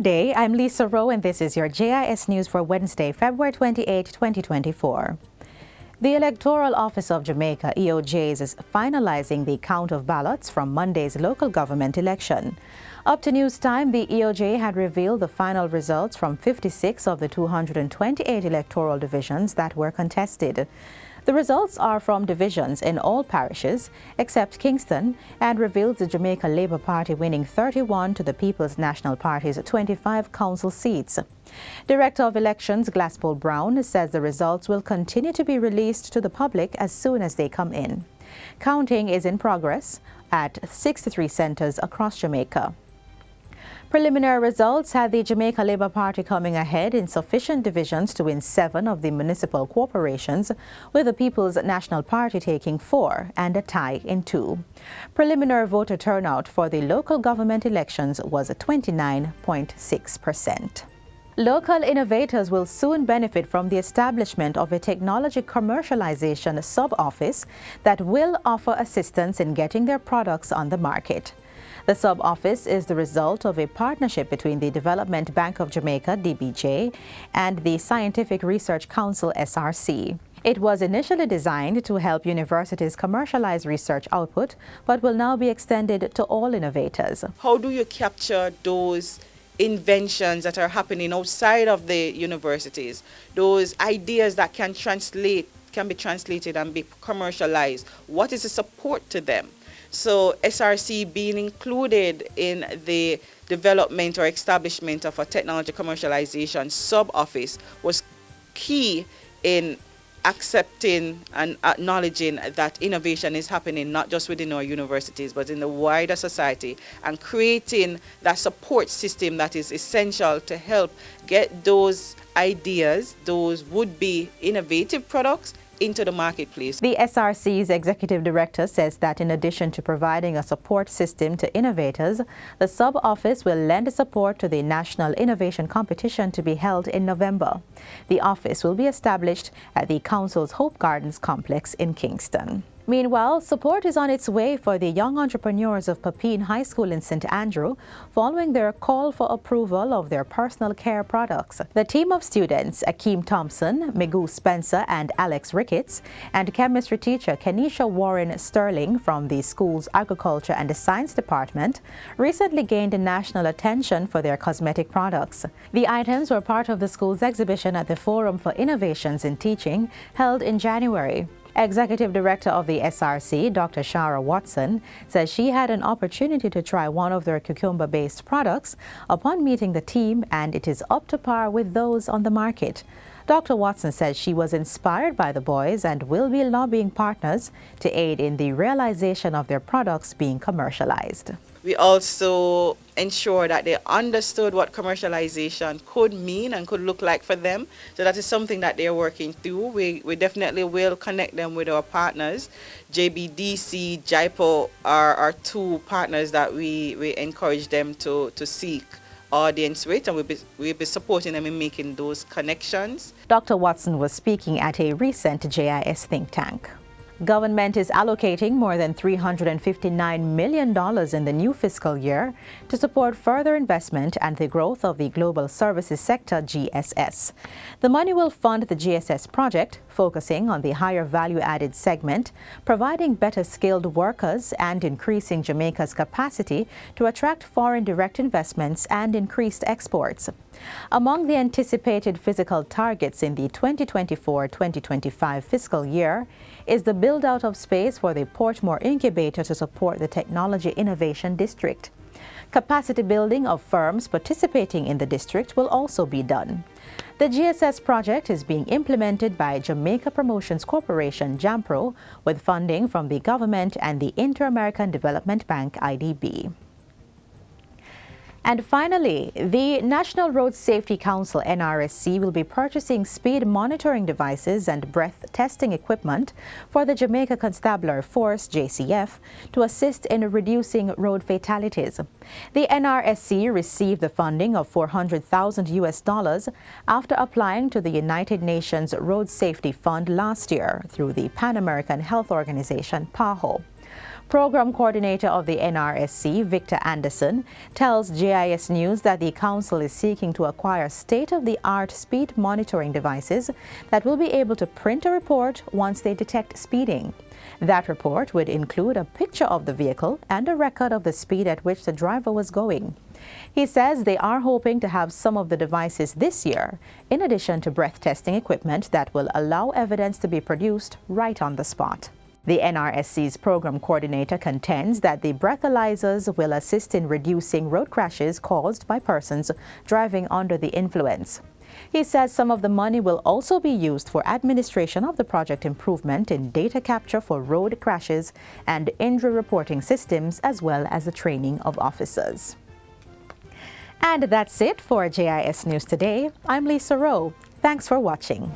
day, I'm Lisa Rowe and this is your JIS News for Wednesday, February 28, 2024. The Electoral Office of Jamaica, EOJs, is finalizing the count of ballots from Monday's local government election. Up to news time, the EOJ had revealed the final results from 56 of the 228 electoral divisions that were contested. The results are from divisions in all parishes except Kingston and reveals the Jamaica Labour Party winning 31 to the People's National Party's 25 council seats. Director of Elections Glaspole Brown says the results will continue to be released to the public as soon as they come in. Counting is in progress at 63 centres across Jamaica. Preliminary results had the Jamaica Labour Party coming ahead in sufficient divisions to win 7 of the municipal corporations, with the People's National Party taking 4 and a tie in 2. Preliminary voter turnout for the local government elections was 29.6%. Local innovators will soon benefit from the establishment of a technology commercialization sub-office that will offer assistance in getting their products on the market. The sub-office is the result of a partnership between the Development Bank of Jamaica, DBJ, and the Scientific Research Council, SRC. It was initially designed to help universities commercialize research output, but will now be extended to all innovators. How do you capture those inventions that are happening outside of the universities, those ideas that can be translated and be commercialized? What is the support to them? So SRC being included in the development or establishment of a technology commercialization sub-office was key in accepting and acknowledging that innovation is happening not just within our universities but in the wider society, and creating that support system that is essential to help get those ideas, those would-be innovative products, into the marketplace. The SRC's executive director says that in addition to providing a support system to innovators, the sub-office will lend support to the National Innovation Competition to be held in November. The office will be established at the Council's Hope Gardens complex in Kingston. Meanwhile, support is on its way for the young entrepreneurs of Papine High School in St. Andrew following their call for approval of their personal care products. The team of students, Akeem Thompson, Migoo Spencer and Alex Ricketts, and chemistry teacher Kenisha Warren Sterling from the school's Agriculture and Science Department, recently gained national attention for their cosmetic products. The items were part of the school's exhibition at the Forum for Innovations in Teaching held in January. Executive Director of the SRC, Dr. Shara Watson, says she had an opportunity to try one of their cucumber-based products upon meeting the team, and it is up to par with those on the market. Dr. Watson says she was inspired by the boys and will be lobbying partners to aid in the realization of their products being commercialized. We also ensure that they understood what commercialization could mean and could look like for them. So that is something that they're working through. We definitely will connect them with our partners. JBDC, JIPO are 2 partners that we encourage them to seek audience with, and we'll be supporting them in making those connections. Dr. Watson was speaking at a recent JIS think tank. Government is allocating more than $359 million in the new fiscal year to support further investment and the growth of the global services sector, GSS. The money will fund the GSS project, focusing on the higher value-added segment, providing better skilled workers and increasing Jamaica's capacity to attract foreign direct investments and increased exports. Among the anticipated physical targets in the 2024-2025 fiscal year is the build-out of space for the Portmore Incubator to support the Technology Innovation District. Capacity building of firms participating in the district will also be done. The GSS project is being implemented by Jamaica Promotions Corporation, JAMPRO, with funding from the government and the Inter-American Development Bank, IDB. And finally, the National Road Safety Council, NRSC, will be purchasing speed monitoring devices and breath testing equipment for the Jamaica Constabulary Force, JCF, to assist in reducing road fatalities. The NRSC received the funding of $400,000 after applying to the United Nations Road Safety Fund last year through the Pan American Health Organization, PAHO. Program Coordinator of the NRSC, Victor Anderson, tells JIS News that the Council is seeking to acquire state-of-the-art speed monitoring devices that will be able to print a report once they detect speeding. That report would include a picture of the vehicle and a record of the speed at which the driver was going. He says they are hoping to have some of the devices this year, in addition to breath testing equipment that will allow evidence to be produced right on the spot. The NRSC's program coordinator contends that the breathalyzers will assist in reducing road crashes caused by persons driving under the influence. He says some of the money will also be used for administration of the project improvement in data capture for road crashes and injury reporting systems, as well as the training of officers. And that's it for JIS News Today. I'm Lisa Rowe. Thanks for watching.